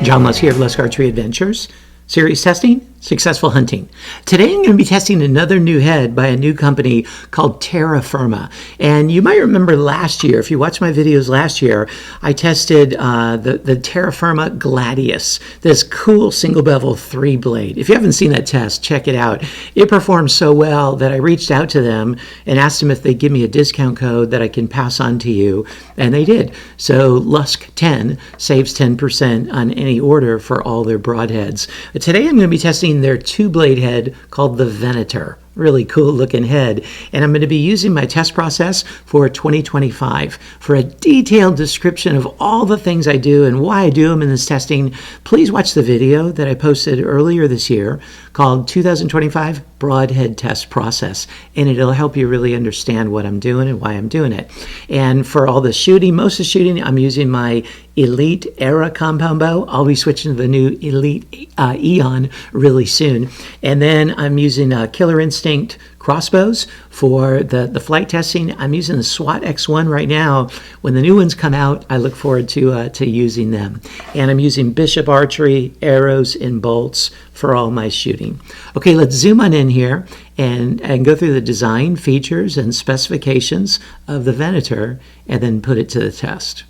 John Lusk here of Lusk Archery Adventures. Serious testing, successful hunting. Today I'm going to be testing another new head by a new company called Terra Firma. And you might remember last year, if you watched my videos last year, I tested the Terra Firma Gladius, this cool single bevel 3-blade. If you haven't seen that test, check it out. It performed so well that I reached out to them and asked them if they'd give me a discount code that I can pass on to you, and they did. So Lusk 10 saves 10% on any order for all their broadheads. Today I'm going to be testing their 2-blade head called the Venator. Really cool looking head. And I'm going to be using my test process for 2025. For a detailed description of all the things I do and why I do them in this testing, please watch the video that I posted earlier this year called 2025 Broadhead Test Process. And it'll help you really understand what I'm doing and why I'm doing it. And for all the shooting, most of the shooting, I'm using my Elite Era compound bow. I'll be switching to the new Elite Eon really soon. And then I'm using Killer Instinct crossbows for the flight testing. I'm using the SWAT X1 right now. When the new ones come out, I look forward to using them. And I'm using Bishop archery, arrows, and bolts for all my shooting. Okay, let's zoom on in here and go through the design, features, and specifications of the Venator and then put it to the test.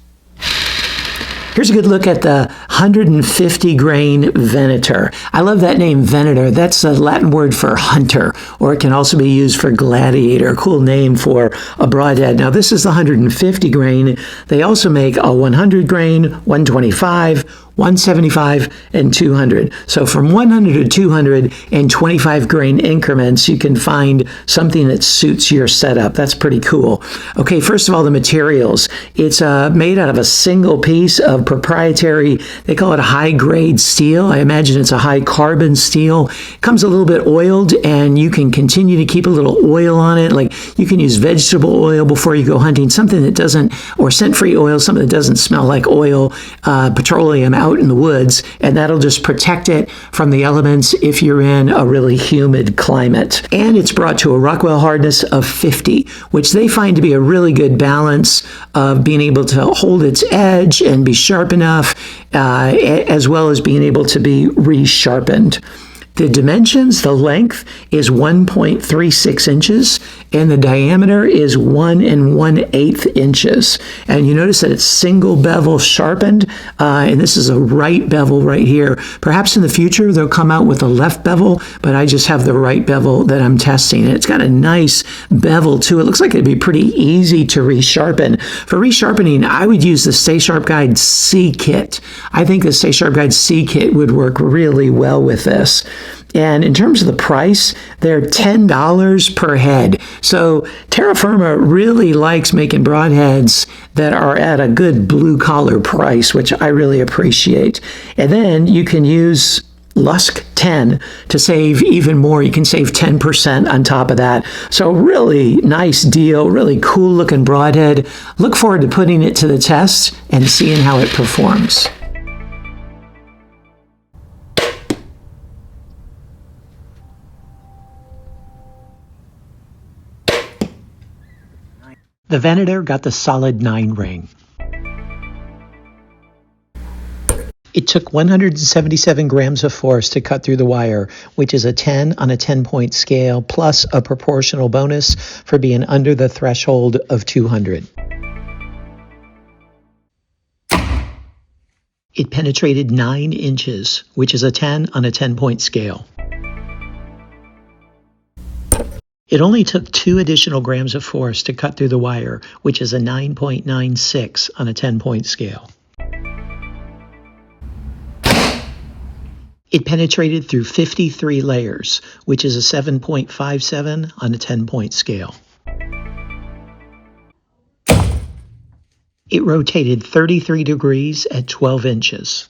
Here's a good look at the 150 grain Venator. I love that name, Venator. That's a Latin word for hunter, or it can also be used for gladiator. Cool name for a broadhead. Now this is the 150 grain. They also make a 100 grain, 125, 175, and 200. So from 100 to 200 and 25 grain increments, you can find something that suits your setup. That's pretty cool. Okay, first of all, the materials. It's made out of a single piece of proprietary, they call it a high-grade steel. I imagine it's a high-carbon steel. It comes a little bit oiled, and you can continue to keep a little oil on it. Like you can use vegetable oil before you go hunting, something that doesn't, or scent-free oil, something that doesn't smell like oil, petroleum out in the woods, and that'll just protect it from the elements if you're in a really humid climate. And it's brought to a Rockwell hardness of 50, which they find to be a really good balance of being able to hold its edge and be sharp enough, as well as being able to be resharpened. The dimensions, the length is 1.36 inches, and the diameter is 1 1/8 inches. And you notice that it's single bevel sharpened, and this is a right bevel right here. Perhaps in the future they'll come out with a left bevel, but I just have the right bevel that I'm testing. And it's got a nice bevel too. It looks like it'd be pretty easy to resharpen. For resharpening, I would use the Stay Sharp Guide C kit. I think the Stay Sharp Guide C kit would work really well with this. And in terms of the price, they're $10 per head. So Terra Firma really likes making broadheads that are at a good blue-collar price, which I really appreciate. And then you can use Lusk 10 to save even more. You can save 10% on top of that. So really nice deal, really cool looking broadhead. Look forward to putting it to the test and seeing how it performs. The Venator got the solid 9 ring. It took 177 grams of force to cut through the wire, which is a 10 on a 10-point scale, plus a proportional bonus for being under the threshold of 200. It penetrated 9 inches, which is a 10 on a 10-point scale. It only took 2 additional grams of force to cut through the wire, which is a 9.96 on a 10-point scale. It penetrated through 53 layers, which is a 7.57 on a 10-point scale. It rotated 33 degrees at 12 inches.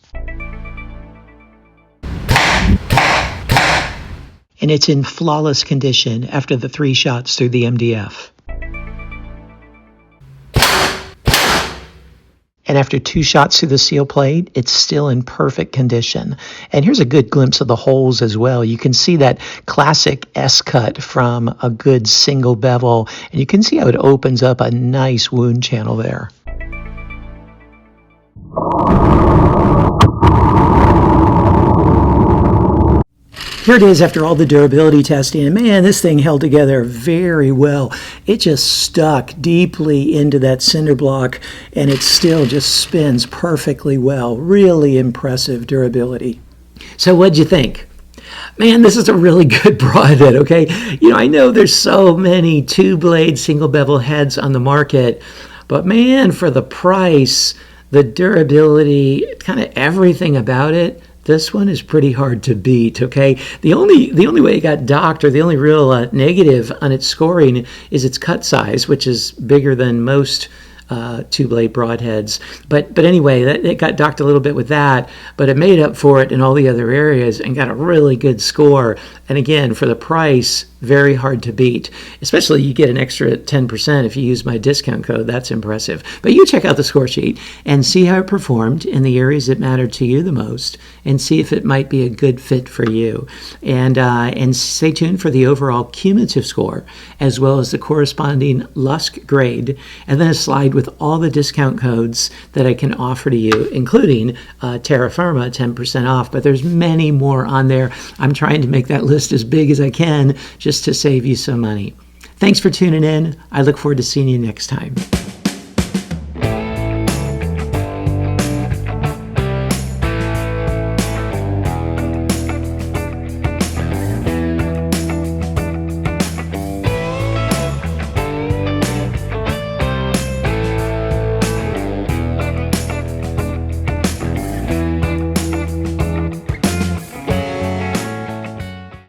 And it's in flawless condition after the 3 shots through the MDF. And after 2 shots through the seal plate, it's still in perfect condition. And here's a good glimpse of the holes as well. You can see that classic S-cut from a good single bevel, and you can see how it opens up a nice wound channel there. Here it is after all the durability testing, and man, this thing held together very well. It just stuck deeply into that cinder block, and it still just spins perfectly well. Really impressive durability. So what'd you think? Man, this is a really good broadhead, okay? I know there's so many two-blade single bevel heads on the market, but man, for the price, the durability, kind of everything about it, this one is pretty hard to beat, okay? The only way it got docked, or the only real negative on its scoring, is its cut size, which is bigger than most two-blade broadheads. But anyway, it got docked a little bit with that, but it made up for it in all the other areas and got a really good score. And again, for the price, very hard to beat. Especially you get an extra 10% if you use my discount code. That's impressive. But you check out the score sheet and see how it performed in the areas that matter to you the most, and see if it might be a good fit for you. And stay tuned for the overall cumulative score, as well as the corresponding Lusk grade, and then a slide with all the discount codes that I can offer to you, including Terra Firma, 10% off. But there's many more on there. I'm trying to make that list as big as I can, just to save you some money. Thanks for tuning in. I look forward to seeing you next time.